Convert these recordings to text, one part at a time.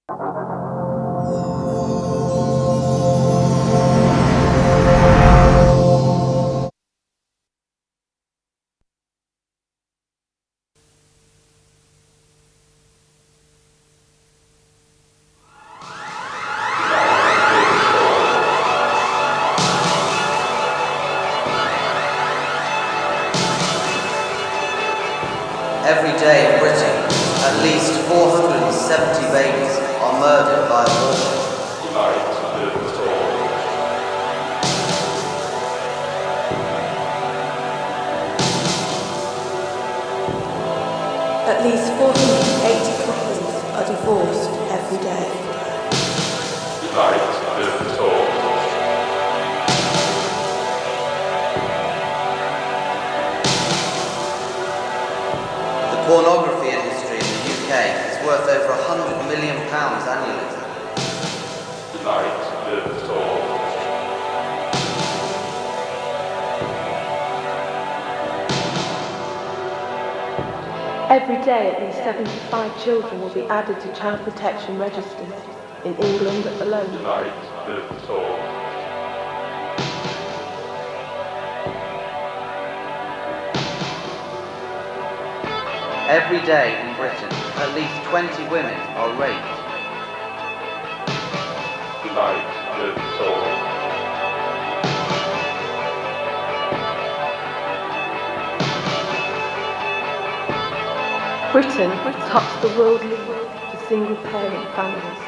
Every day in Britain, at least 470 babies are murdered by abortion. At least 480 couples are divorced every day. The pornography industry in the UK is worth over £100 million annually. Every day at least 75 children will be added to child protection registers in England alone. Every day in Britain, at least 20 women are raped. Britain tops the world league for single-parent families.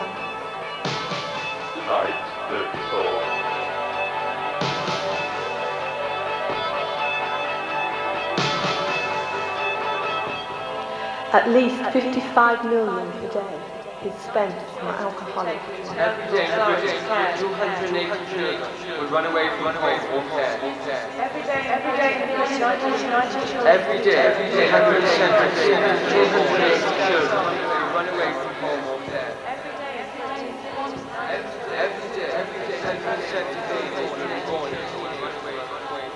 At least 55 million per day is spent on alcoholic. Every day in Britain, 280 children would run away from home or care. Every day in Britain, 280 children would run away from home or care. Every day, 170 babies would be born and would run away from home.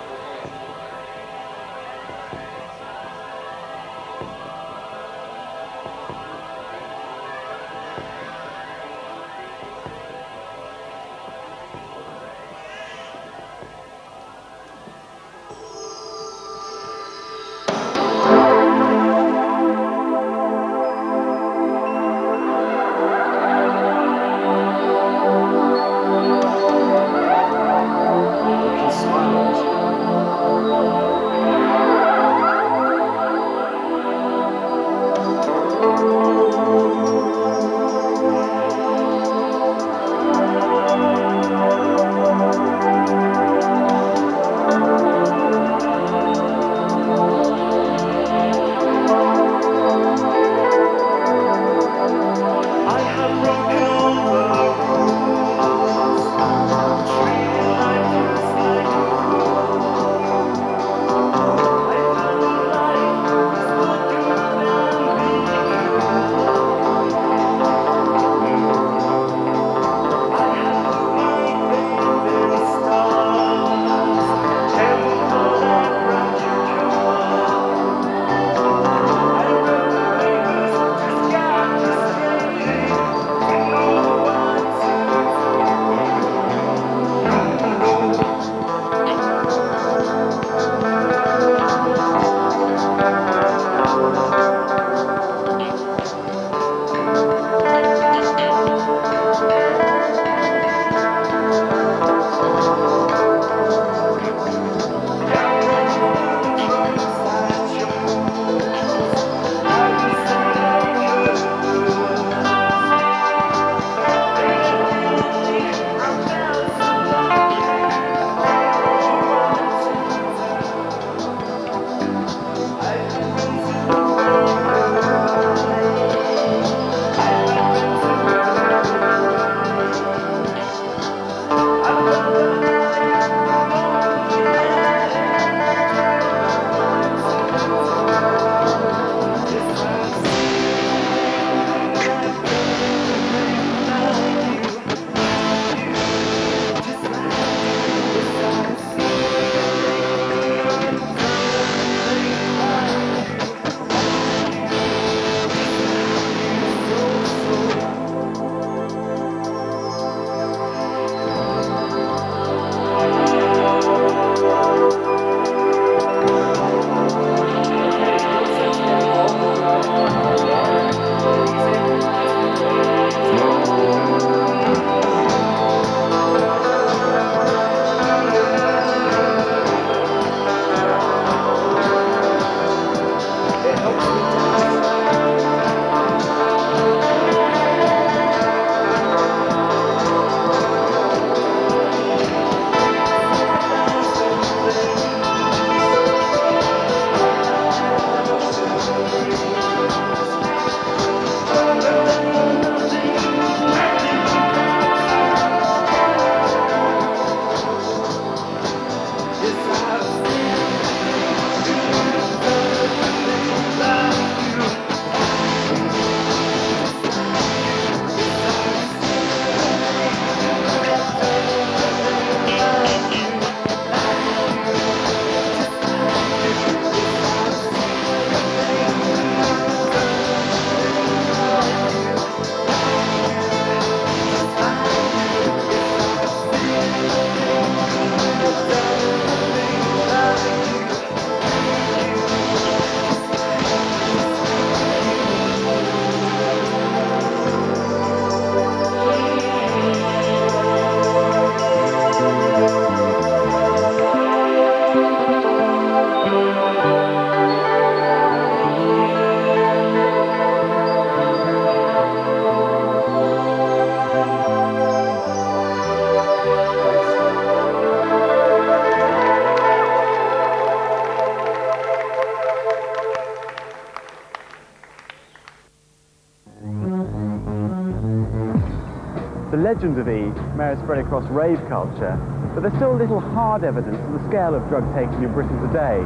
legend of E may have spread across rave culture, but there's still little hard evidence of the scale of drug taking in Britain today.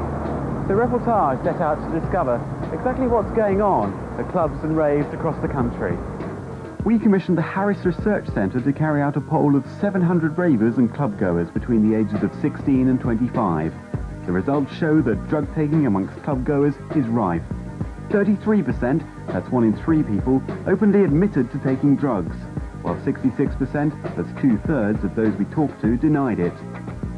The reportage set out to discover exactly what's going on at clubs and raves across the country. We commissioned the Harris Research Centre to carry out a poll of 700 ravers and clubgoers between the ages of 16 and 25. The results show that drug taking amongst clubgoers is rife. 33%, that's 1 in 3 people, openly admitted to taking drugs, while 66%, that's 2/3 of those we talked to, denied it.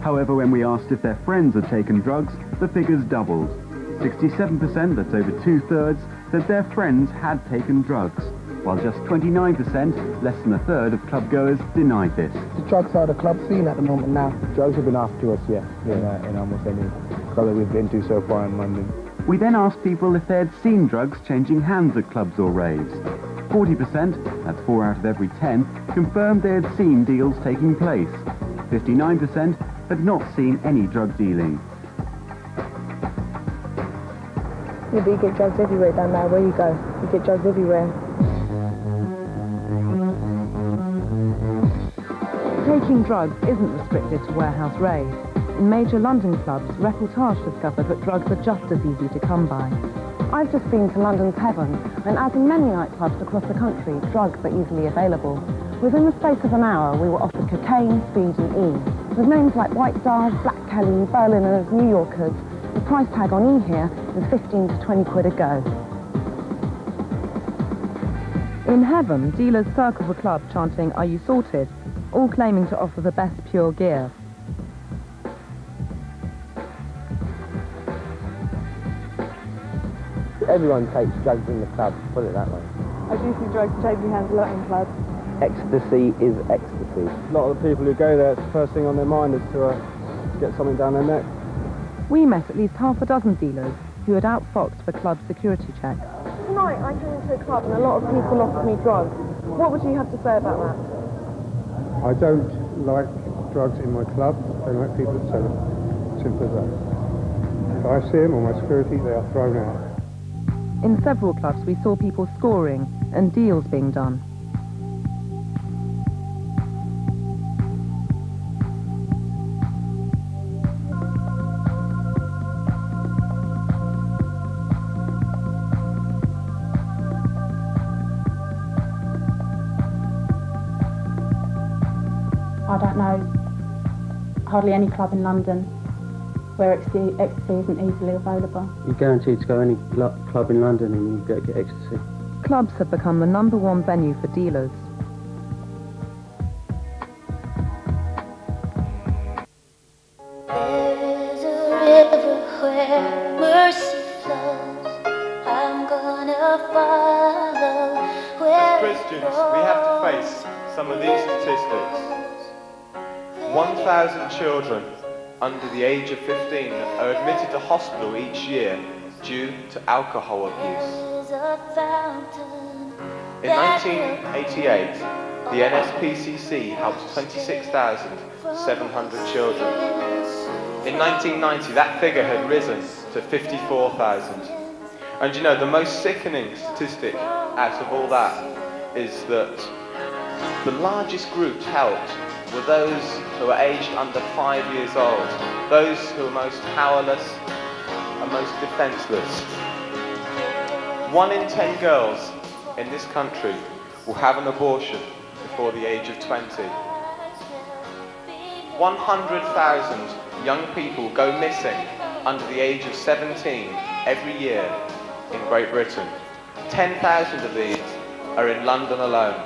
However, when we asked if their friends had taken drugs, the figures doubled. 67%, that's over 2/3, said their friends had taken drugs, while just 29%, less than 1/3 of clubgoers, denied this. The drugs are the club scene at the moment now. Drugs have been after us, yeah, in almost any club that we've been to so far in London. We then asked people if they had seen drugs changing hands at clubs or raves. 40%, that's 4 out of every 10, confirmed they had seen deals taking place. 59% had not seen any drug dealing. Yeah, but you get drugs everywhere down there where you go. You get drugs everywhere. Taking drugs isn't restricted to warehouse raves. In major London clubs, reportage discovered that drugs are just as easy to come by. I've just been to London's Heaven, and as in many nightclubs across the country, drugs are easily available. Within the space of an hour, we were offered cocaine, speed and E. With names like White Stars, Black Kelly, Berliners, New Yorkers, the price tag on E here is 15 to 20 quid a go. In Heaven, dealers circle the club chanting, "Are you sorted?" all claiming to offer the best pure gear. Everyone takes drugs in the club, put it that way. I do see drugs changing hands a lot in clubs. Ecstasy is ecstasy. A lot of the people who go there, it's the first thing on their mind is to get something down their neck. We met at least half a dozen dealers who had outfoxed for club security checks. Tonight I came into a club and a lot of people offered me drugs. What would you have to say about that? I don't like drugs in my club. I don't like people that sell them. Simple as that. If I see them or my security, they are thrown out. In several clubs, we saw people scoring and deals being done. I don't know hardly any club in London where ecstasy isn't easily available. You're guaranteed to go any club in London and you get ecstasy. Clubs have become the #1 venue for dealers. There's a river where mercy flows. I'm gonna follow where Christians, we have to face some of these statistics. 1,000 children under the age of 15 are admitted to hospital each year due to alcohol abuse. In 1988, the NSPCC helped 26,700 children. In 1990, that figure had risen to 54,000. And you know, the most sickening statistic out of all that is that the largest groups helped were those who were aged under 5 years old, those who were most powerless and most defenseless. 1 in 10 girls in this country will have an abortion before the age of 20. 100,000 young people go missing under the age of 17 every year in Great Britain. 10,000 of these are in London alone.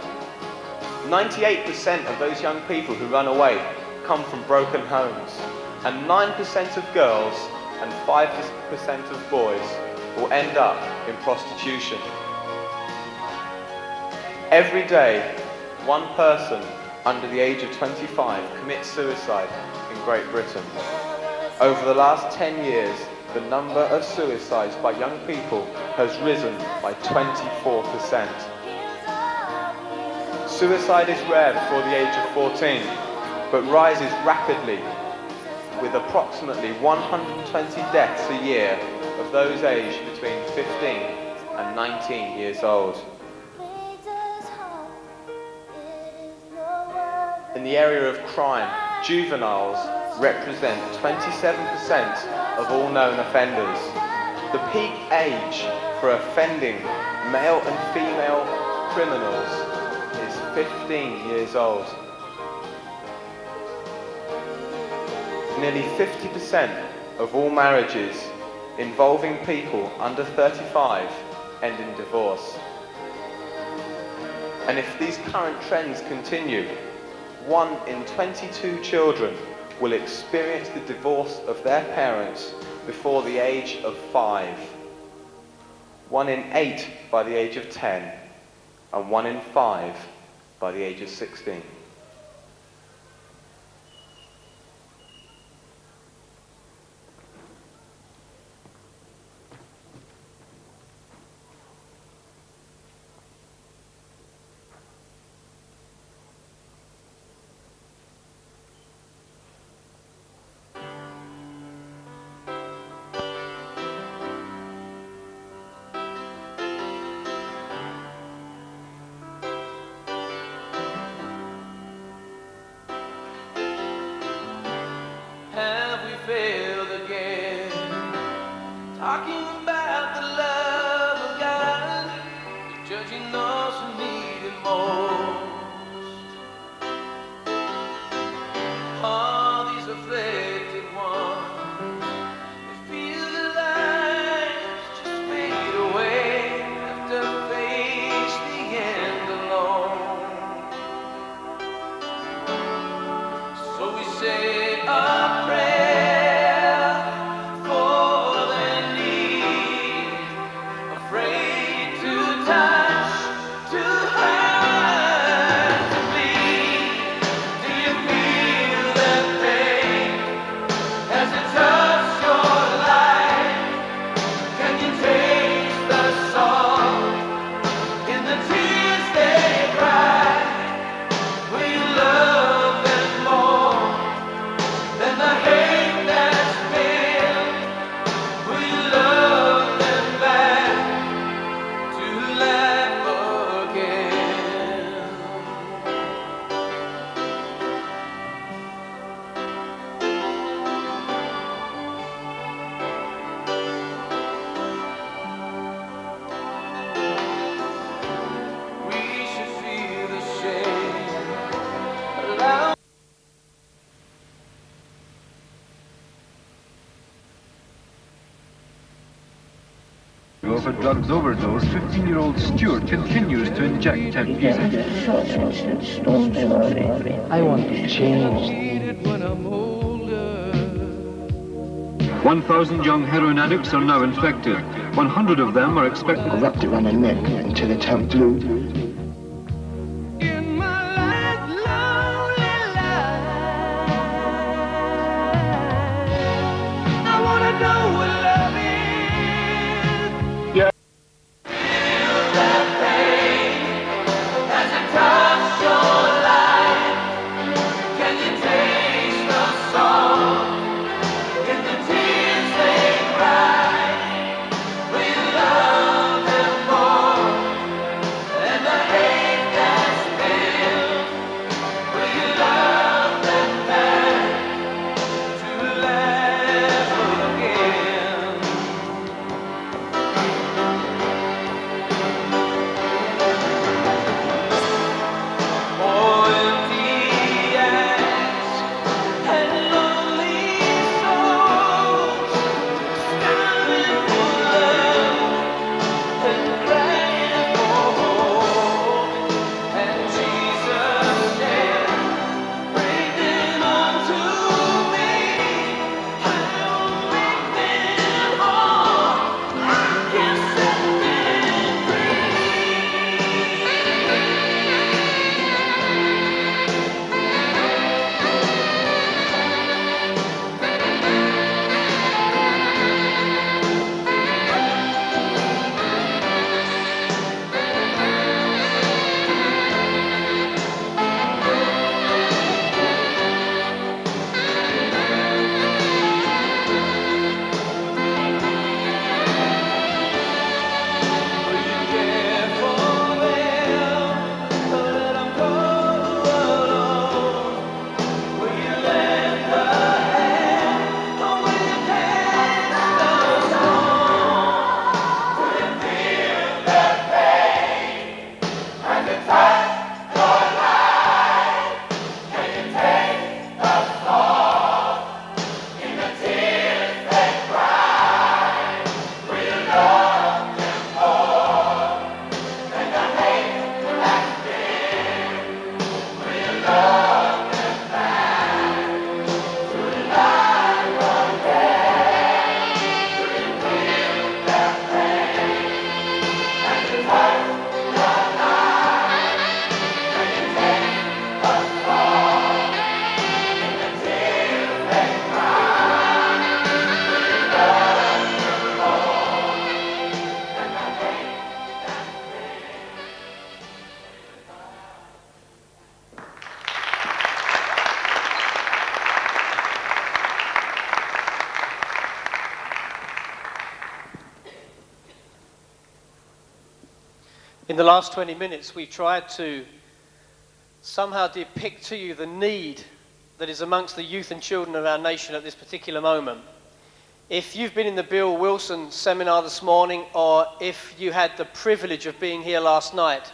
98% of those young people who run away come from broken homes, and 9% of girls and 5% of boys will end up in prostitution. Every day, 1 person under the age of 25 commits suicide in Great Britain. Over the last 10 years, the number of suicides by young people has risen by 24%. Suicide is rare before the age of 14, but rises rapidly, with approximately 120 deaths a year of those aged between 15 and 19 years old. In the area of crime, juveniles represent 27% of all known offenders. The peak age for offending male and female criminals is 15 years old. Nearly 50% of all marriages involving people under 35 end in divorce. And if these current trends continue, 1 in 22 children will experience the divorce of their parents before the age of 5. 1 in 8 by the age of 10, and 1 in 5 by the age of 16. Have we failed again? Talking about the love of God, but judging those who need it most. All these afflicted ones, they feel their lives just fade away, have to face the end alone. So we say a prayer for their need, afraid to touch, too hard to bleed. Do you feel that pain as it touches your life? Can you taste the salt in the tears they cry? Will you love them more than the hate that's been? Will you love them back to life again? We should feel the shame. Allow Of a drugs overdose, 15-year-old Stuart continues to inject hemp. I want to change. 1,000 young heroin addicts are now infected. 100 of them are expected. I wrapped it around her neck until it turned blue. in my last lonely life. I wanna know what love is. Feel that pain as it touches your life. Can you taste the salt in the tears they cry? Will you love them more than In the last 20 minutes, we've tried to somehow depict to you the need that is amongst the youth and children of our nation at this particular moment. If you've been in the Bill Wilson seminar this morning, or if you had the privilege of being here last night,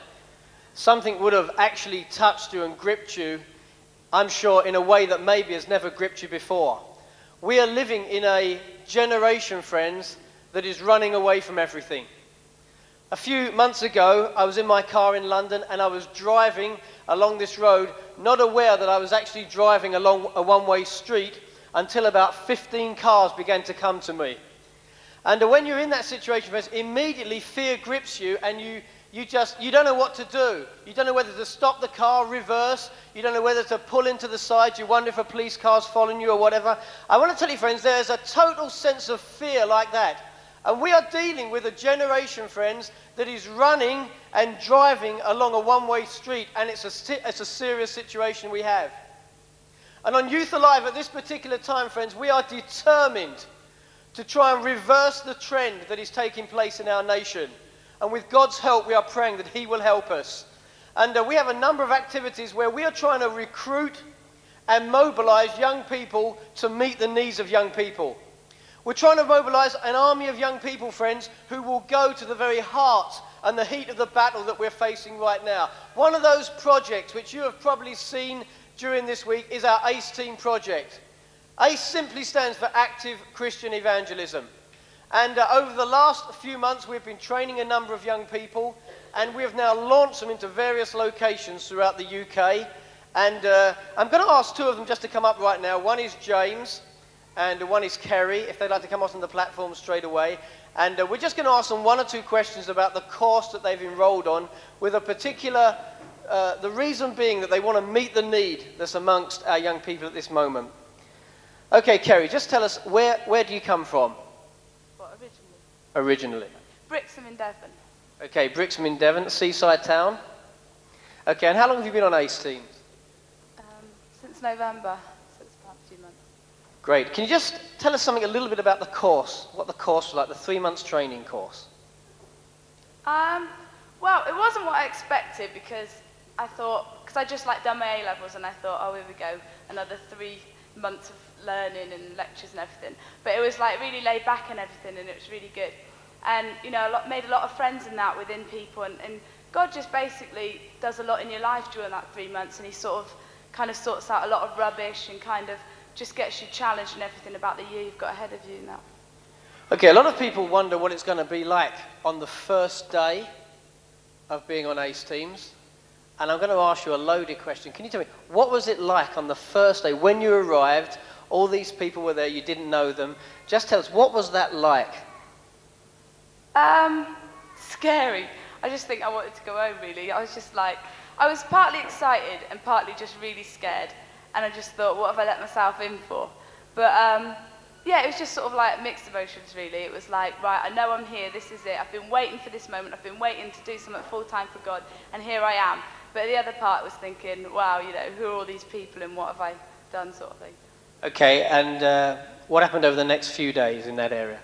something would have actually touched you and gripped you, I'm sure, in a way that maybe has never gripped you before. We are living in a generation, friends, that is running away from everything. A few months ago, I was in my car in London and I was driving along this road, not aware that I was actually driving along a one-way street until about 15 cars began to come to me. And when you're in that situation, friends, immediately fear grips you and you don't know what to do. You don't know whether to stop the car, reverse. You don't know whether to pull into the side. You wonder if a police car's following you or whatever. I want to tell you, friends, there's a total sense of fear like that. And we are dealing with a generation, friends, that is running and driving along a one-way street, and it's a serious situation we have. And on Youth Alive at this particular time, friends, we are determined to try and reverse the trend that is taking place in our nation. And with God's help, we are praying that He will help us. And we have a number of activities where we are trying to recruit and mobilize young people to meet the needs of young people. We're trying to mobilize an army of young people, friends, who will go to the very heart and the heat of the battle that we're facing right now. One of those projects, which you have probably seen during this week, is our ACE Team project. ACE simply stands for Active Christian Evangelism. And over the last few months, we've been training a number of young people, and we have now launched them into various locations throughout the UK. And I'm going to ask two of them just to come up right now. One is James, and one is Kerry, if they'd like to come off on the platform straight away. And we're just going to ask them one or two questions about the course that they've enrolled on, with a particular, the reason being that they want to meet the need that's amongst our young people at this moment. Okay, Kerry, just tell us, where do you come from? What, Originally? Brixham in Devon. Okay, Brixham in Devon, a seaside town. Okay, and how long have you been on ACE Teams? Since November, so it's about a few months. Great. Can you just tell us something a little bit about the course, what the course was like, the 3 months training course? Well, it wasn't what I expected, because I thought, because I just like done my A-levels and I thought, oh, here we go, another 3 months of learning and lectures and everything. But it was like really laid back and everything, and it was really good. And, you know, made a lot of friends in that within people, and God just basically does a lot in your life during that 3 months, and He kind of sorts out a lot of rubbish and kind of just gets you challenged and everything about the year you've got ahead of you and that. Okay, a lot of people wonder what it's going to be like on the first day of being on ACE Teams. And I'm going to ask you a loaded question. Can you tell me, what was it like on the first day when you arrived? All these people were there, you didn't know them. Just tell us, what was that like? Scary. I just think I wanted to go home, really. I was just like, I was partly excited and partly just really scared. And I just thought, what have I let myself in for? But yeah, it was just sort of like mixed emotions, really. It was like, right, I know I'm here, this is it. I've been waiting for this moment. I've been waiting to do something full-time for God, and here I am. But the other part was thinking, wow, you know, who are all these people and what have I done, sort of thing. Okay, and what happened over the next few days in that area?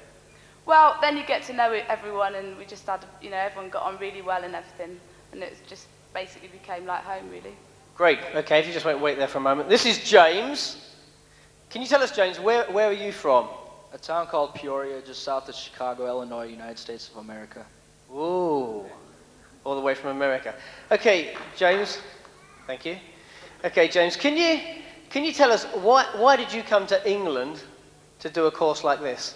Well, then you get to know everyone, and we just had, you know, everyone got on really well and everything. And it just basically became like home, really. Great. Okay, if you just wait there for a moment. This is James. Can you tell us, James, where are you from? A town called Peoria, just south of Chicago, Illinois, United States of America. Ooh, all the way from America. Okay, James. Thank you. Okay, James, can you tell us why did you come to England to do a course like this?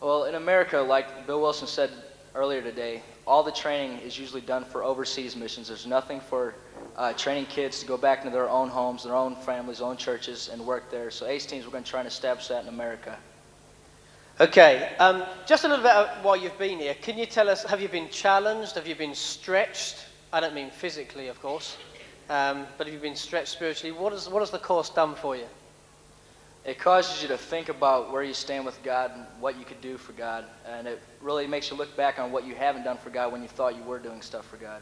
Well, in America, like Bill Wilson said earlier today, all the training is usually done for overseas missions. There's nothing for training kids to go back into their own homes, their own families, own churches, and work there. So ACE Teams, we're going to try and establish that in America. Okay, just a little bit while you've been here, can you tell us, have you been challenged? Have you been stretched? I don't mean physically, of course, but have you been stretched spiritually? What has the course done for you? It causes you to think about where you stand with God and what you could do for God. And it really makes you look back on what you haven't done for God when you thought you were doing stuff for God.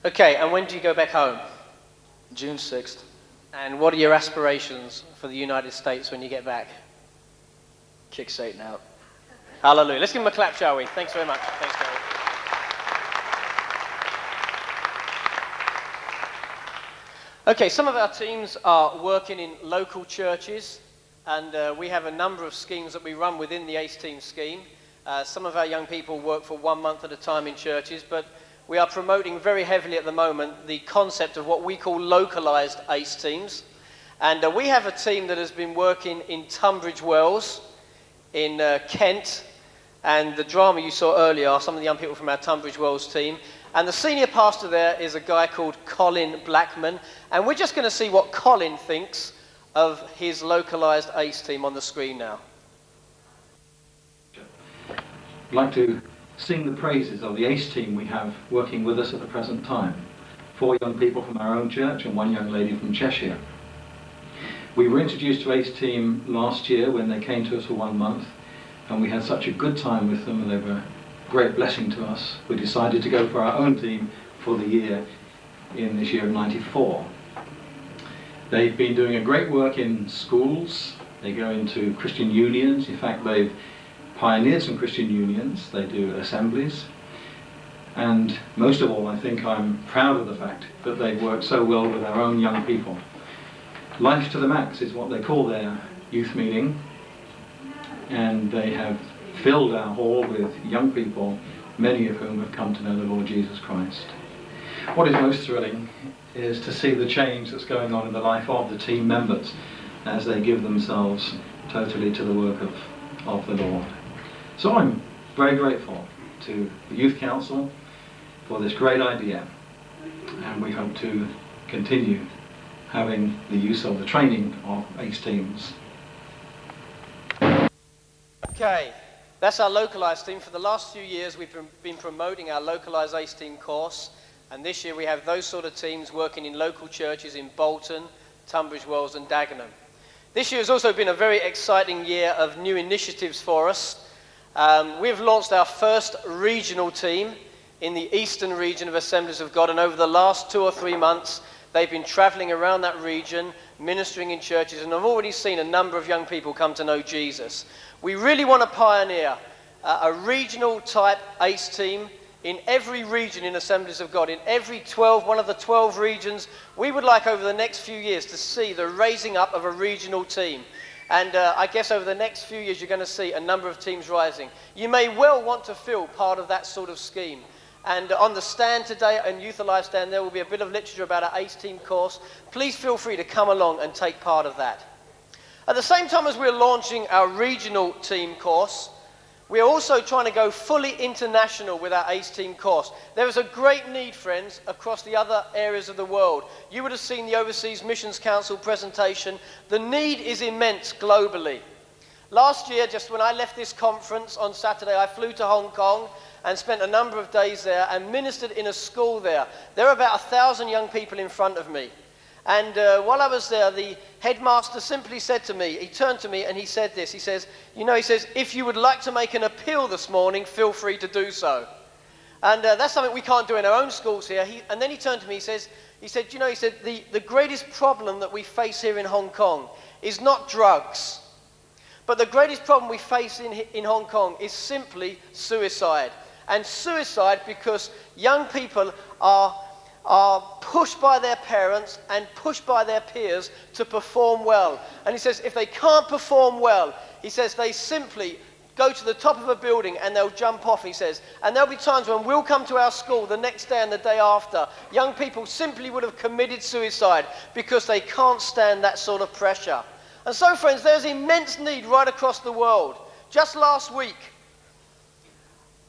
Okay, and when do you go back home? June 6th. And what are your aspirations for the United States when you get back? Kick Satan out. Hallelujah. Let's give him a clap, shall we? Thanks very much. Thanks, Gary. Okay, some of our teams are working in local churches, and we have a number of schemes that we run within the ACE Team scheme. Some of our young people work for 1 month at a time in churches, but we are promoting very heavily at the moment the concept of what we call localised ACE teams. And we have a team that has been working in Tunbridge Wells, in Kent, and the drama you saw earlier are some of the young people from our Tunbridge Wells team. And the senior pastor there is a guy called Colin Blackman, and we're just going to see what Colin thinks of his localised ACE team on the screen now. I'd like to sing the praises of the ACE team we have working with us at the present time. 4 young people from our own church and 1 young lady from Cheshire. We were introduced to ACE team last year when they came to us for 1 month, and we had such a good time with them, and they were a great blessing to us. We decided to go for our own team for the year in this year of '94. They've been doing a great work in schools. They go into Christian unions. In fact, they've pioneered some Christian unions. They do assemblies. And most of all, I think I'm proud of the fact that they've worked so well with our own young people. Life to the Max is what they call their youth meeting, and they have filled our hall with young people, many of whom have come to know the Lord Jesus Christ. What is most thrilling is to see the change that's going on in the life of the team members as they give themselves totally to the work of the Lord. So I'm very grateful to the Youth Council for this great idea, and we hope to continue having the use of the training of ACE teams. Okay, that's our localised team. For the last few years we've been promoting our localised ACE team course, and this year we have those sort of teams working in local churches in Bolton, Tunbridge Wells and Dagenham. This year has also been a very exciting year of new initiatives for us. We've launched our first regional team in the eastern region of Assemblies of God, and over the last 2 or 3 months they've been travelling around that region, ministering in churches, and I've already seen a number of young people come to know Jesus. We really want to pioneer a regional type ACE team in every region in Assemblies of God, in every one of the 12 regions. We would like over the next few years to see the raising up of a regional team. And I guess over the next few years you're going to see a number of teams rising. You may well want to feel part of that sort of scheme. And on the stand today, and Youth Alive stand, there will be a bit of literature about our ACE team course. Please feel free to come along and take part of that. At the same time as we're launching our regional team course, we're also trying to go fully international with our ACE team course. There is a great need, friends, across the other areas of the world. You would have seen the Overseas Missions Council presentation. The need is immense globally. Last year, just when I left this conference on Saturday, I flew to Hong Kong and spent a number of days there and ministered in a school there. There are about 1,000 young people in front of me. And while I was there, the headmaster simply said to me, he turned to me and he said this, he says, if you would like to make an appeal this morning, feel free to do so. And that's something we can't do in our own schools here. And then he turned to me, he said, the greatest problem that we face here in Hong Kong is not drugs, but the greatest problem we face in Hong Kong is simply suicide. And suicide because young people are pushed by their parents and pushed by their peers to perform well. And he says if they can't perform well, he says they simply go to the top of a building and they'll jump off, he says. And there'll be times when we'll come to our school the next day and the day after. Young people simply would have committed suicide because they can't stand that sort of pressure. And so, friends, there's immense need right across the world. Just last week,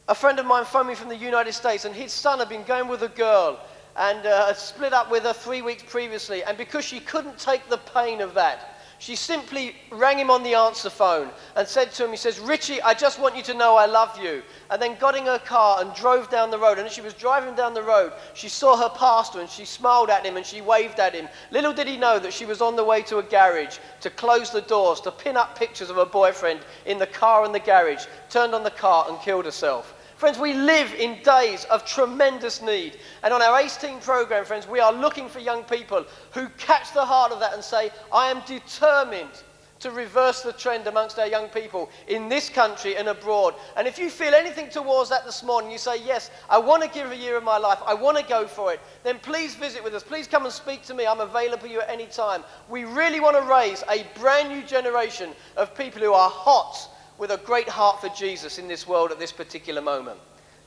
a friend of mine phoned me from the United States, and his son had been going with a girl and split up with her 3 weeks previously, and because she couldn't take the pain of that, she simply rang him on the answer phone and said to him, he says, "Richie, I just want you to know I love you," and then got in her car and drove down the road. And as she was driving down the road, she saw her pastor and she smiled at him and she waved at him. Little did he know that she was on the way to a garage to close the doors, to pin up pictures of her boyfriend in the car in the garage, turned on the car and killed herself. Friends, we live in days of tremendous need. And on our ACE team program, friends, we are looking for young people who catch the heart of that and say, I am determined to reverse the trend amongst our young people in this country and abroad. And if you feel anything towards that this morning, you say, yes, I want to give a year of my life, I want to go for it, then please visit with us. Please come and speak to me. I'm available for you at any time. We really want to raise a brand new generation of people who are hot with a great heart for Jesus in this world at this particular moment.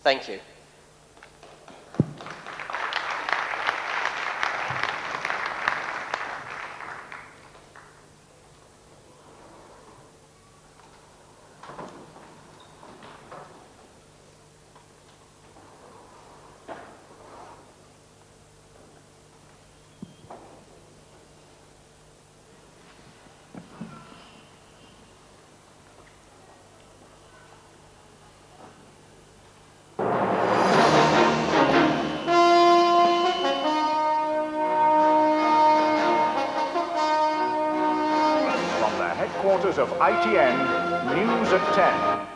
Thank you. Headquarters of ITN, News at 10.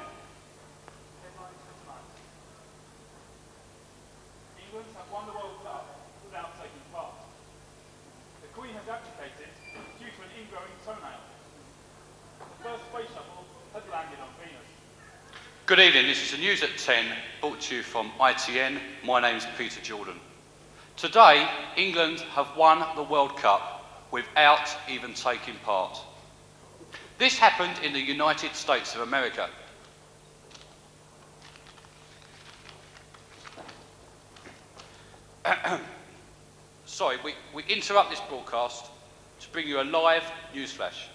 England have won the World Cup without taking part. The Queen has abdicated due to an ingrowing toenail. The first space shuttle has landed on Venus. Good evening, this is the News at 10, brought to you from ITN. My name's Peter Jordan. Today, England have won the World Cup without even taking part. This happened in the United States of America. Sorry, we interrupt this broadcast to bring you a live newsflash.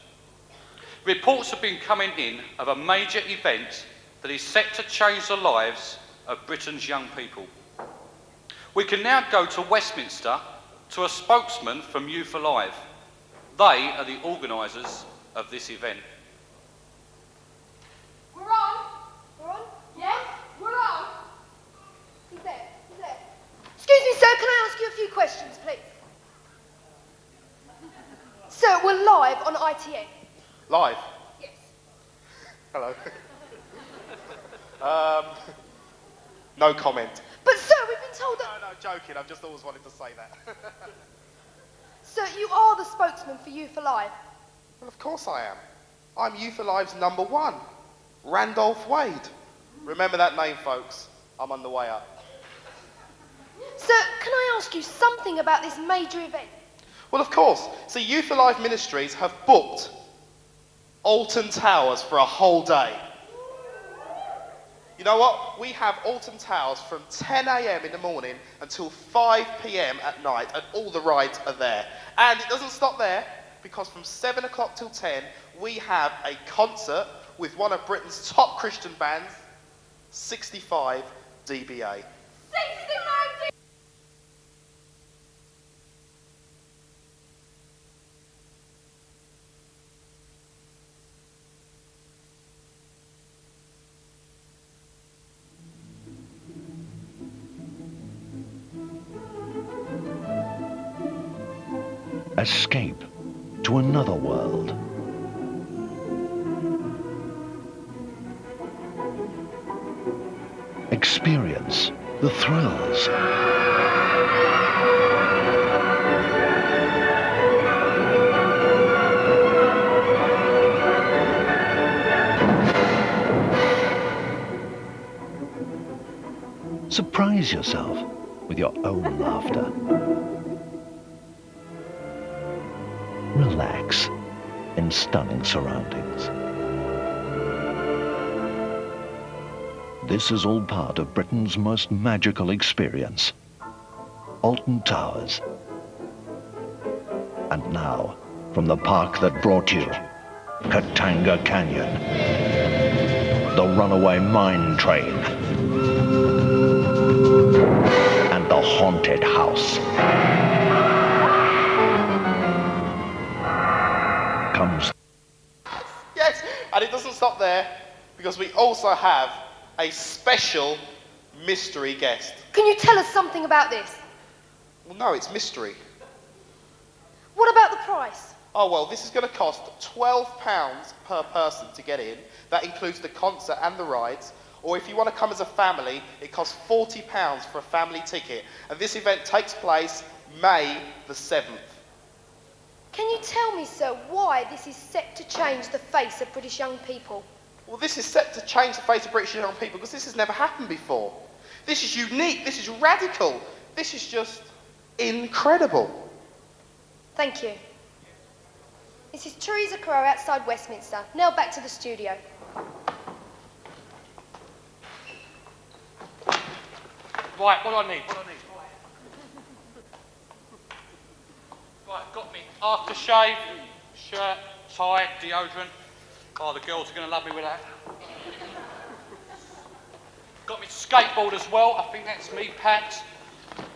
Reports have been coming in of a major event that is set to change the lives of Britain's young people. We can now go to Westminster to a spokesman from Youth Alive. They are the organisers of this event. We're on. We're on? Yes, we're on. Who's there? Who's there? Excuse me, sir, can I ask you a few questions, please? Sir, we're live on ITN. Live? Yes. Hello. No comment. But sir, we've been told that... No, joking, I've just always wanted to say that. Sir, you are the spokesman for Youth Alive. Well, of course I am. I'm Youth Alive's #1, Randolph Wade. Remember that name, folks. I'm on the way up. Sir, can I ask you something about this major event? Well, of course. See, Youth Alive Ministries have booked Alton Towers for a whole day. You know what? We have Alton Towers from 10 a.m. in the morning until 5 p.m. at night, and all the rides are there. And it doesn't stop there, because from 7 o'clock till 10, we have a concert with one of Britain's top Christian bands, 65 dBA. 65 dBA! Escape to another world. Experience the thrills. Surprise yourself with your own laughter. Relax in stunning surroundings. This is all part of Britain's most magical experience, Alton Towers. And now, from the park that brought you, Katanga Canyon, the runaway mine train, and the haunted house. Comes. Yes, and it doesn't stop there, because we also have a special mystery guest. Can you tell us something about this? Well, no, it's mystery. What about the price? Oh, well, this is going to cost £12 per person to get in. That includes the concert and the rides. Or if you want to come as a family, it costs £40 for a family ticket. And this event takes place May the 7th. Can you tell me, sir, why this is set to change the face of British young people? Well, this is set to change the face of British young people because this has never happened before. This is unique, this is radical, this is just incredible. Thank you. This is Teresa Crowe outside Westminster. Now back to the studio. Right, what do I need? Right, got me aftershave, shirt, tie, deodorant. Oh, the girls are going to love me with that. Got me skateboard as well. I think that's me packed.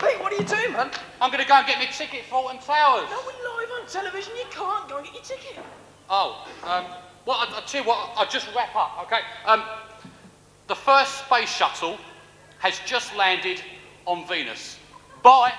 Pete, what are you doing, man? I'm going to go and get me ticket for Alton Towers. No, we're live on television. You can't go and get your ticket. Oh, well, I'll tell you what, I'll just wrap up, okay? The first space shuttle has just landed on Venus. Bye.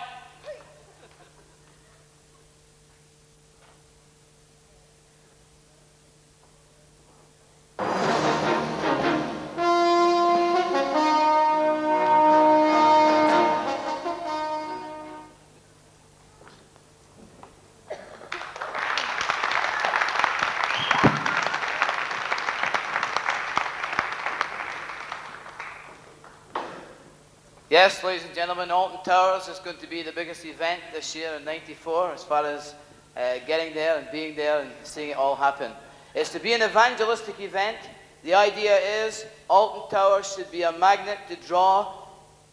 Yes, ladies and gentlemen, Alton Towers is going to be the biggest event this year in '94 as far as getting there and being there and seeing it all happen. It's to be an evangelistic event. The idea is Alton Towers should be a magnet to draw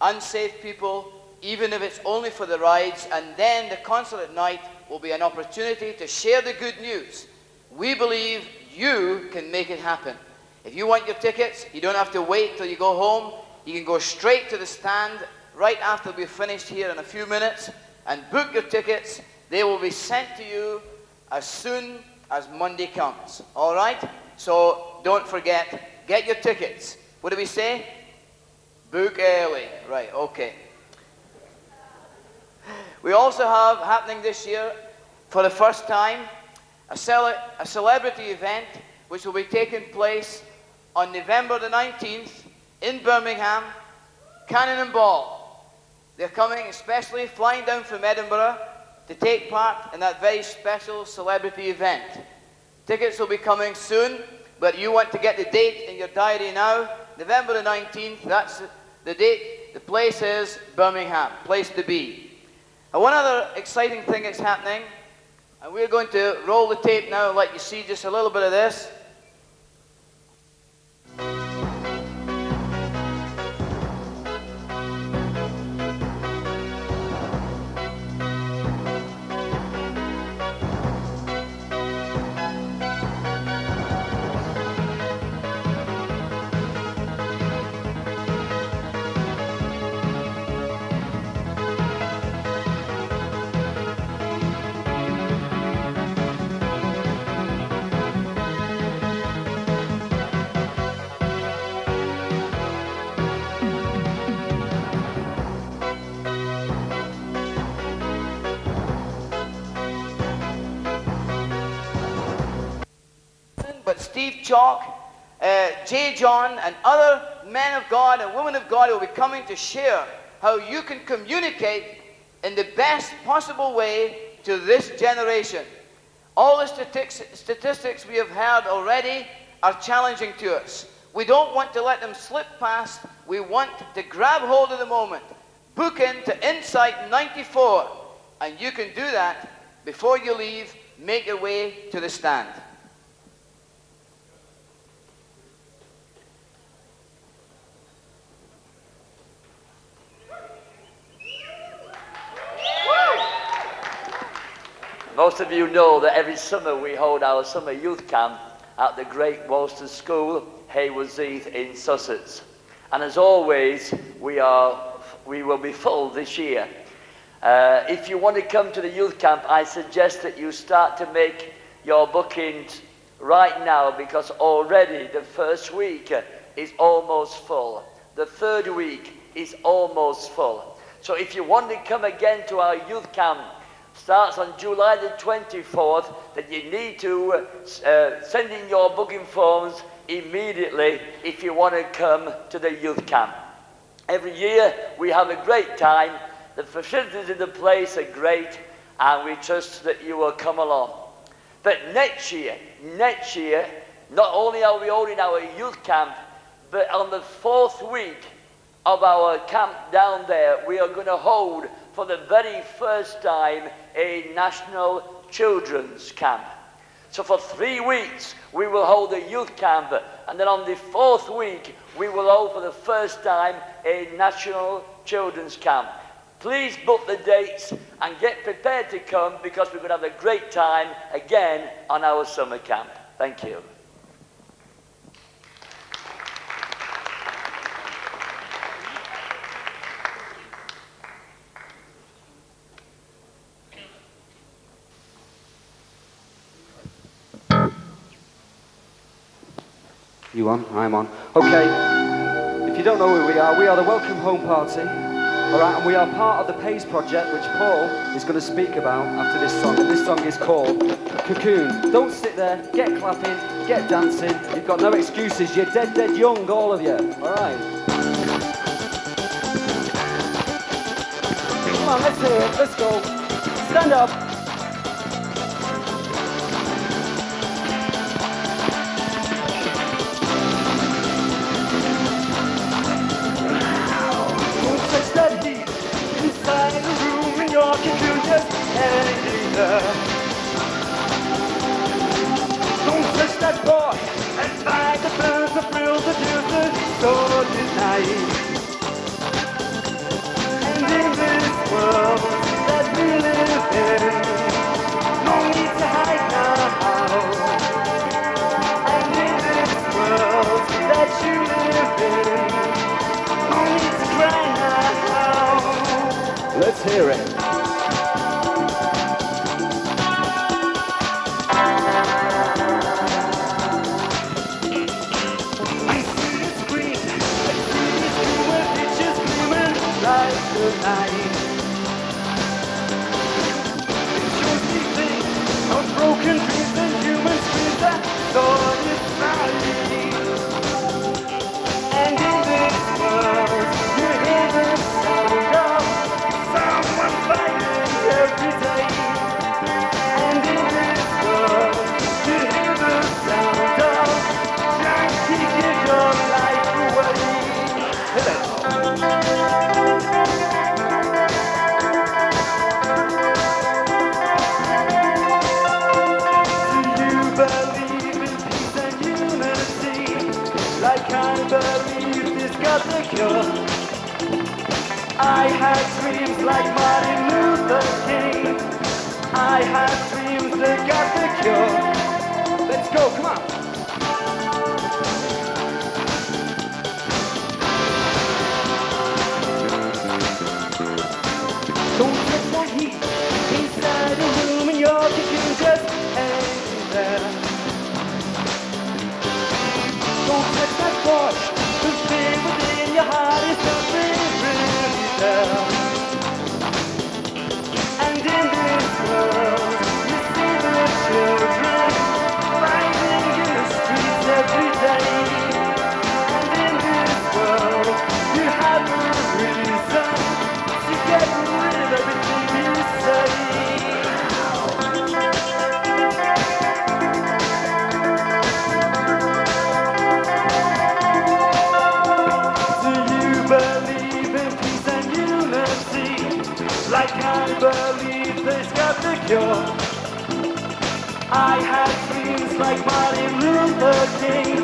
unsafe people, even if it's only for the rides, and then the concert at night will be an opportunity to share the good news. We believe you can make it happen. If you want your tickets, you don't have to wait till you go home. You can go straight to the stand right after we've finished here in a few minutes and book your tickets. They will be sent to you as soon as Monday comes. All right? So don't forget, get your tickets. What do we say? Book early. Right, okay. We also have happening this year, for the first time, a celebrity event which will be taking place on November the 19th in Birmingham, Cannon and Ball. They're coming especially flying down from Edinburgh to take part in that very special celebrity event. Tickets will be coming soon, but you want to get the date in your diary now. November the 19th, that's the date. The place is Birmingham, place to be. And one other exciting thing that's happening, and we're going to roll the tape now and let you see just a little bit of this. But Steve Chalk, J. John, and other men of God and women of God will be coming to share how you can communicate in the best possible way to this generation. All the statistics we have heard already are challenging to us. We don't want to let them slip past. We want to grab hold of the moment. Book into Insight 94, and you can do that before you leave. Make your way to the stand. Most of you know that every summer we hold our summer youth camp at the Great Woolston School, Haywards Heath in Sussex. And as always, we will be full this year. If you want to come to the youth camp, I suggest that you start to make your bookings right now, because already the first week is almost full. The third week is almost full. So if you want to come again to our youth camp, starts on July the 24th, then you need to send in your booking forms immediately if you want to come to the youth camp. Every year we have a great time. The facilities in the place are great, and we trust that you will come along. But next year, not only are we holding our youth camp, but on the 4th week of our camp down there, we are going to hold for the very first time a national children's camp. So for 3 weeks, we will hold a youth camp, and then on the 4th week, we will hold for the first time a national children's camp. Please book the dates and get prepared to come, because we're going to have a great time again on our summer camp. Thank you. You on? I'm on. Okay, if you don't know who we are the Welcome Home Party. Alright, and we are part of the PACE project, which Paul is going to speak about after this song. And this song is called Cocoon. Don't sit there, get clapping, get dancing. You've got no excuses, you're dead young, all of you. Alright. Come on, let's hear it, let's go. Stand up. Inside the room in your cocoon, just hanging there. Don't touch that boy and find the burns, the thrills, the tears, the sword tonight. And in this world that we live in, no need to hide now. And in this world that you live in, no need to cry now. Let's hear it. I see the screen, I see these cruel pictures gleaming like the night. It shows me things of broken dreams and human screams that thought it's right. And in this world, you hear the sound of someone fighting every day. And in this world, you hear the sound of trying to give your life away. Do you believe in peace and unity? Like I believe this got the cure. I had dreams like Martin Luther King. I had dreams that got the cure. Let's go, come on. Don't touch that heat inside the room and your cocoon just hanging there. Don't touch that thought, the thing within your heart is something really there. And in this world, you see the children fighting in the streets every day. And in this world, you have a reason to get rid of everything you say. Do you believe in peace and unity? Like I believe this got the cure. I had dreams like Martin Luther King.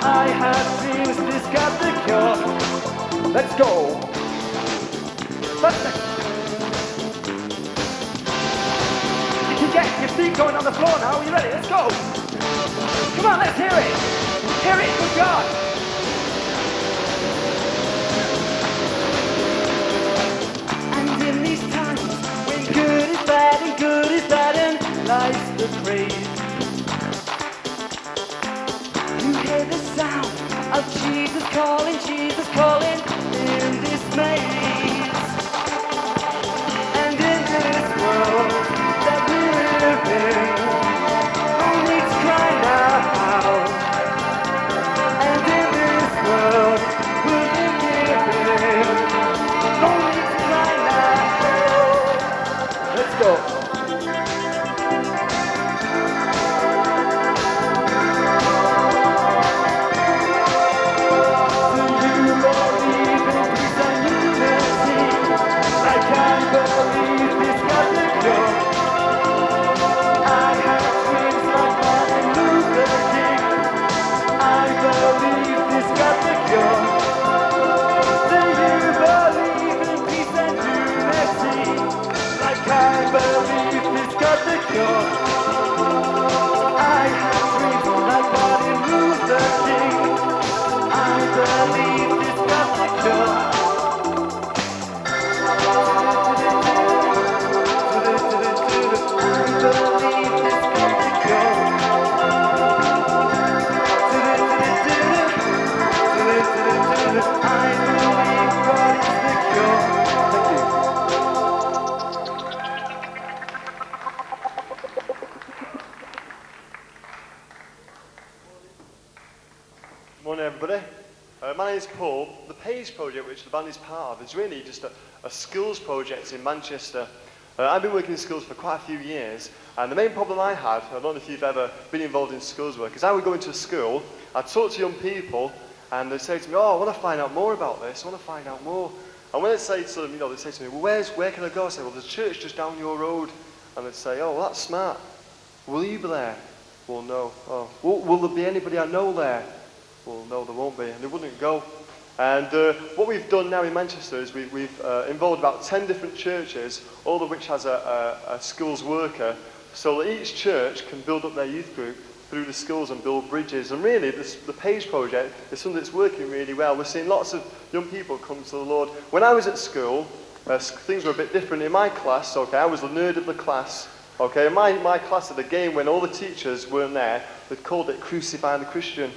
I had dreams this got the cure. Let's go. You can get your feet going on the floor now. Are you ready? Let's go. Come on, let's hear it. Hear it, good God. And in these times when good is bad and good is bad and life's the craze, you hear the sound of Jesus calling in this maze. And in this world that we live in, no need to cry now. And in this world we're living in, no need to cry now. Let's go. But the PACE project, which the band is part of, is really just a schools project in Manchester. I've been working in schools for quite a few years, and the main problem I had, I don't know if you've ever been involved in schools work, is I would go into a school, I'd talk to young people, and they'd say to me, oh, I want to find out more about this, I want to find out more. And when I'd say to them, they'd say to me, well, where can I go? I'd say, well, there's a church just down your road. And they'd say, oh, well, that's smart. Will you be there? Well, no. Oh, will there be anybody I know there? Well, no, there won't be. And they wouldn't go. And what we've done now in Manchester is we've involved about 10 different churches, all of which has a schools worker, so that each church can build up their youth group through the schools and build bridges. And really, the PACE project is something that's working really well. We're seeing lots of young people come to the Lord. When I was at school, things were a bit different. In my class, okay, I was the nerd of the class. Okay, in my class at the game, when all the teachers weren't there, they called it Crucify the Christian.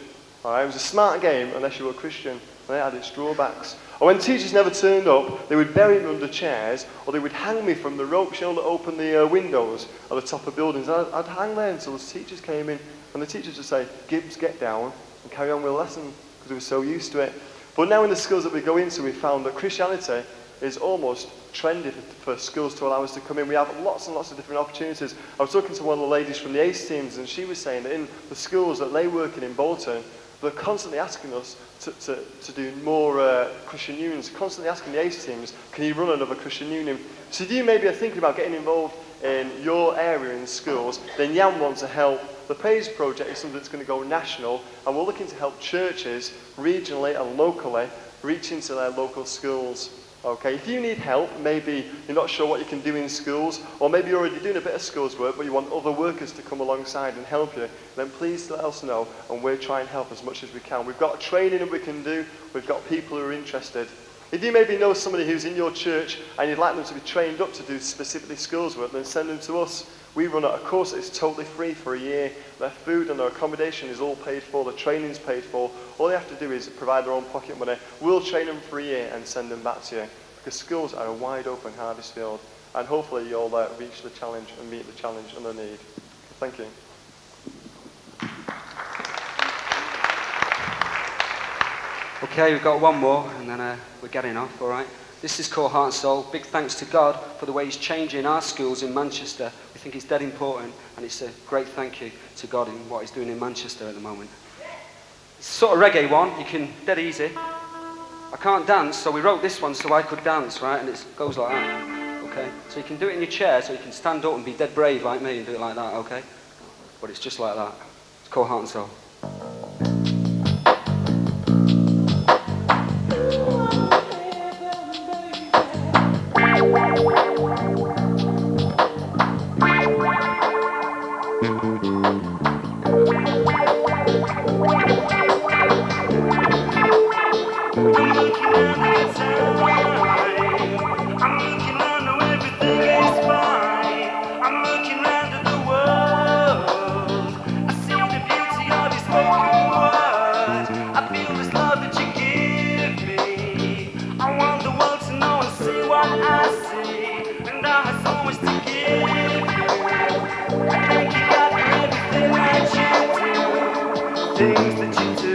All right, it was a smart game unless you were a Christian. And it had its drawbacks. And when teachers never turned up, they would bury me under chairs, or they would hang me from the ropes, that open the windows at the top of buildings. And I'd hang there until the teachers came in, and the teachers would say, Gibbs, get down, and carry on with the lesson, because we were so used to it. But now in the schools that we go into, we found that Christianity is almost trendy for schools to allow us to come in. We have lots and lots of different opportunities. I was talking to one of the ladies from the ACE teams, and she was saying that in the schools that they work in Bolton, they're constantly asking us to do more Christian unions, constantly asking the ACE teams, can you run another Christian union? So if you maybe are thinking about getting involved in your area in schools, then Y.A.M wants to help. The PACE project is something that's going to go national, and we're looking to help churches regionally and locally reach into their local schools. Okay, if you need help, maybe you're not sure what you can do in schools, or maybe you're already doing a bit of schools work, but you want other workers to come alongside and help you, then please let us know, and we'll try and help as much as we can. We've got training that we can do, we've got people who are interested. If you maybe know somebody who's in your church and you'd like them to be trained up to do specifically schools work, then send them to us. We run a course that is totally free for a year. Their food and their accommodation is all paid for, the training's paid for. All they have to do is provide their own pocket money. We'll train them for a year and send them back to you. Because schools are a wide open harvest field, and hopefully you'll reach the challenge and meet the challenge and the need. Thank you. Okay, we've got one more, and then we're getting off, all right? This is called Heart and Soul. Big thanks to God for the way He's changing our schools in Manchester. We think it's dead important, and it's a great thank you to God in what He's doing in Manchester at the moment. It's sort of reggae one, you can, dead easy. I can't dance, so we wrote this one so I could dance, right? And it goes like that, okay? So you can do it in your chair, so you can stand up and be dead brave like me and do it like that, okay? But it's just like that. It's called Heart and Soul. Things that you do.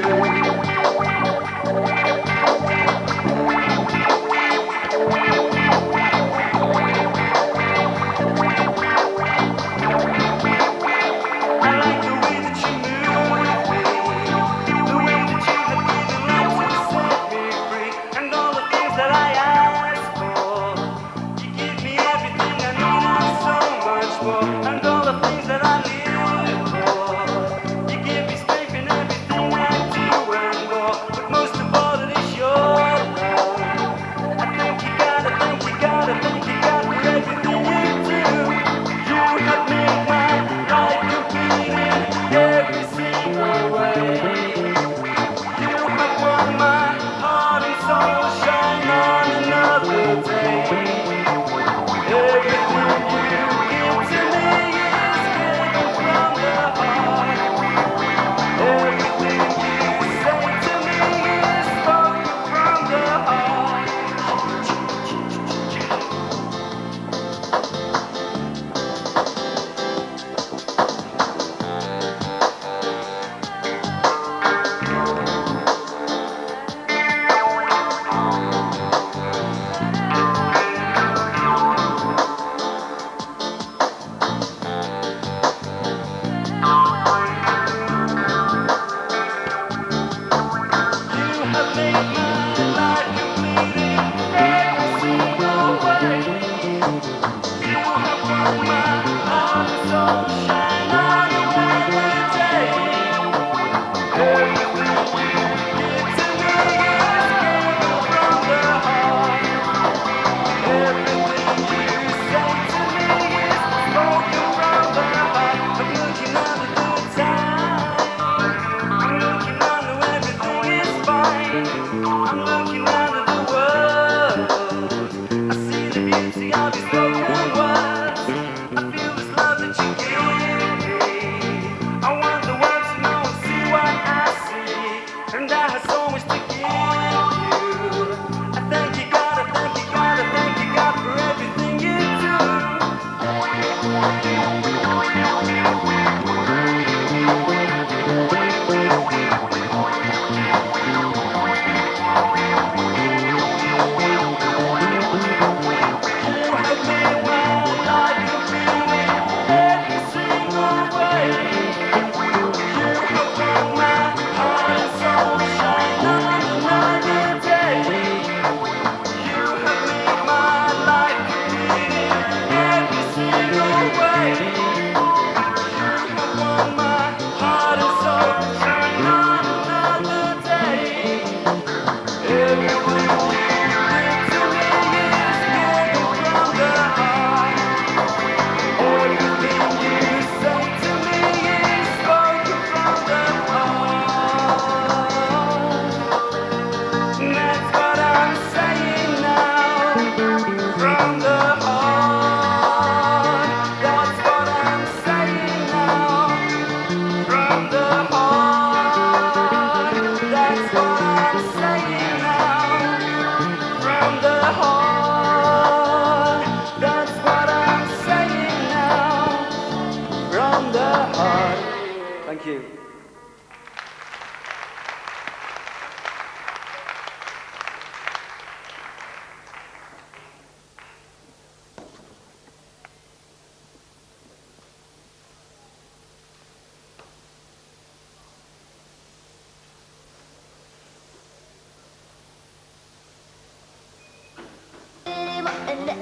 Thank you.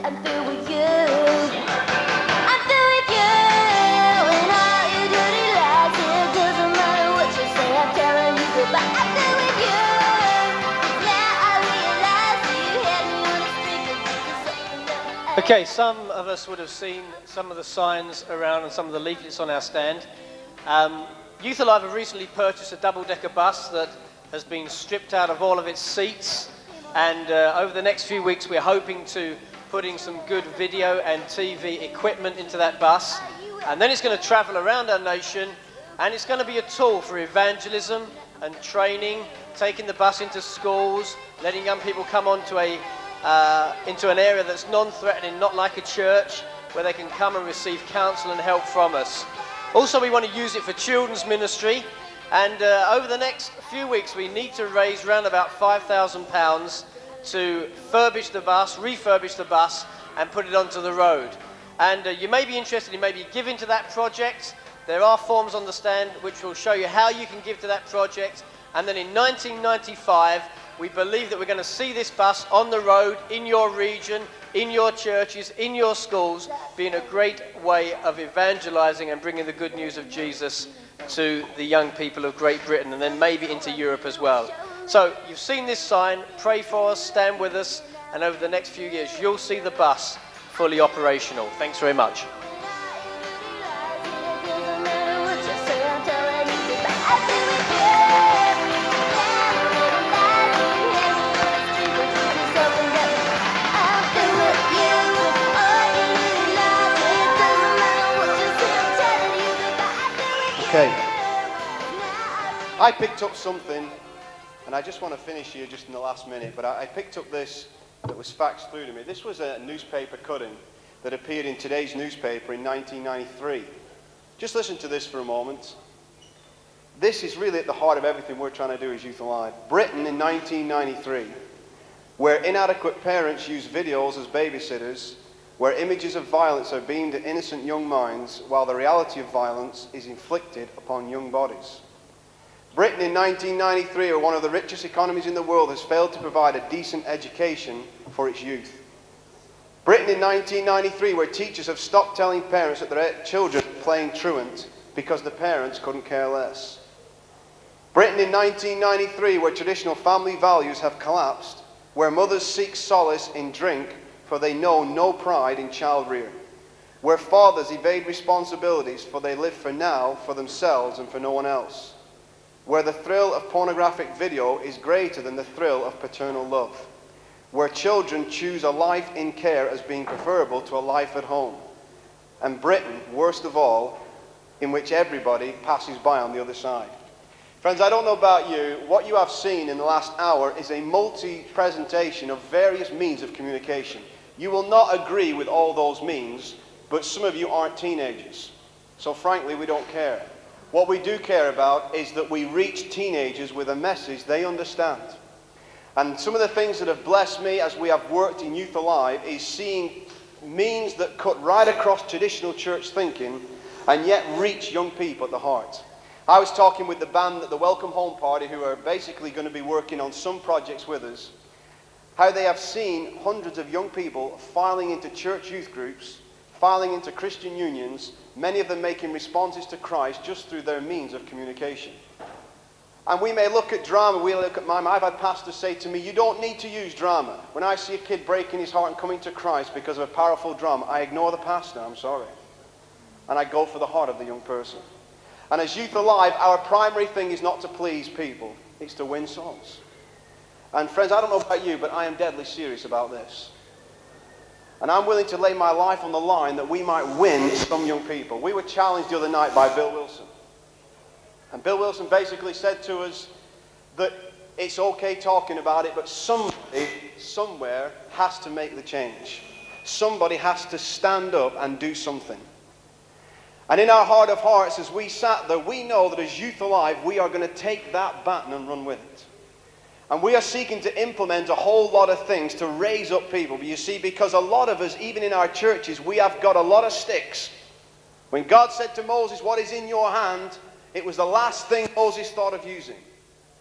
I'm through with you. I'm through with you. And all your dirty lies. It doesn't matter what you say. I'm telling you goodbye. I'm through with you. Now I realize you had me on a streak. Okay, some of us would have seen some of the signs around and some of the leaflets on our stand. Youth Alive have recently purchased a double-decker bus that has been stripped out of all of its seats, and over the next few weeks we're hoping to putting some good video and TV equipment into that bus, and then it's going to travel around our nation, and it's going to be a tool for evangelism and training, taking the bus into schools, letting young people come onto into an area that's non-threatening, not like a church, where they can come and receive counsel and help from us. Also, we want to use it for children's ministry, and over the next few weeks we need to raise around about £5,000 to refurbish the bus and put it onto the road. And you may be interested in maybe giving to that project. There are forms on the stand which will show you how you can give to that project. And then in 1995, we believe that we're going to see this bus on the road in your region, in your churches, in your schools, being a great way of evangelizing and bringing the good news of Jesus to the young people of Great Britain, and then maybe into Europe as well. So you've seen this sign, pray for us, stand with us, and over the next few years you'll see the bus fully operational. Thanks very much. Okay. I picked up something, and I just want to finish here just in the last minute, but I picked up this that was faxed through to me. This was a newspaper cutting that appeared in today's newspaper in 1993. Just listen to this for a moment. This is really at the heart of everything we're trying to do as Youth Alive. Britain in 1993, where inadequate parents use videos as babysitters, where images of violence are beamed at innocent young minds, while the reality of violence is inflicted upon young bodies. Britain in 1993, one of the richest economies in the world, has failed to provide a decent education for its youth. Britain in 1993, where teachers have stopped telling parents that their children are playing truant because the parents couldn't care less. Britain in 1993, where traditional family values have collapsed, where mothers seek solace in drink for they know no pride in child rearing, where fathers evade responsibilities for they live for now, for themselves and for no one else, where the thrill of pornographic video is greater than the thrill of paternal love, where children choose a life in care as being preferable to a life at home, and Britain, worst of all, in which everybody passes by on the other side. Friends, I don't know about you, what you have seen in the last hour is a multi-presentation of various means of communication. You will not agree with all those means, but some of you aren't teenagers. So frankly, we don't care. What we do care about is that we reach teenagers with a message they understand. And some of the things that have blessed me as we have worked in Youth Alive is seeing means that cut right across traditional church thinking and yet reach young people at the heart. I was talking with the band at the Welcome Home Party, who are basically going to be working on some projects with us, how they have seen hundreds of young people filing into church youth groups, filing into Christian unions, many of them making responses to Christ just through their means of communication. And we may look at drama, we look at mime. I've had pastors say to me, you don't need to use drama. When I see a kid breaking his heart and coming to Christ because of a powerful drama, I ignore the pastor, I'm sorry. And I go for the heart of the young person. And as Youth Alive, our primary thing is not to please people, it's to win souls. And friends, I don't know about you, but I am deadly serious about this. And I'm willing to lay my life on the line that we might win some young people. We were challenged the other night by Bill Wilson. And Bill Wilson basically said to us that it's okay talking about it, but somebody, somewhere, has to make the change. Somebody has to stand up and do something. And in our heart of hearts, as we sat there, we know that as Youth Alive, we are going to take that baton and run with it. And we are seeking to implement a whole lot of things to raise up people. But you see, because a lot of us, even in our churches, we have got a lot of sticks. When God said to Moses, "What is in your hand?" it was the last thing Moses thought of using.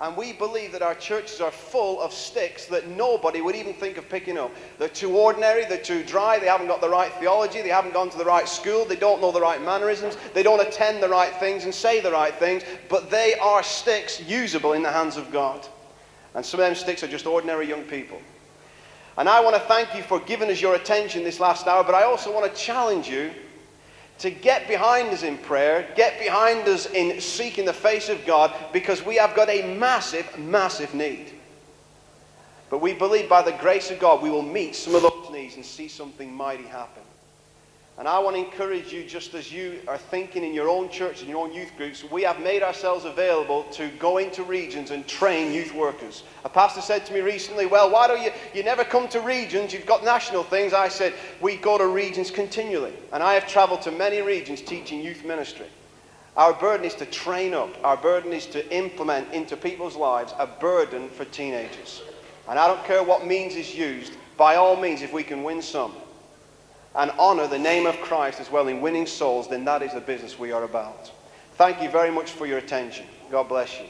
And we believe that our churches are full of sticks that nobody would even think of picking up. They're too ordinary, they're too dry, they haven't got the right theology, they haven't gone to the right school, they don't know the right mannerisms, they don't attend the right things and say the right things, but they are sticks usable in the hands of God. And some of them sticks are just ordinary young people. And I want to thank you for giving us your attention this last hour, but I also want to challenge you to get behind us in prayer, get behind us in seeking the face of God, because we have got a massive, massive need. But we believe by the grace of God we will meet some of those needs and see something mighty happen. And I want to encourage you, just as you are thinking in your own church and your own youth groups, we have made ourselves available to go into regions and train youth workers. A pastor said to me recently, "Well, why don't you never come to regions? You've got national things." I said, we go to regions continually. And I have traveled to many regions teaching youth ministry. Our burden is to train up. Our burden is to implement into people's lives a burden for teenagers. And I don't care what means is used. By all means, if we can win some and honor the name of Christ as well in winning souls, then that is the business we are about. Thank you very much for your attention. God bless you.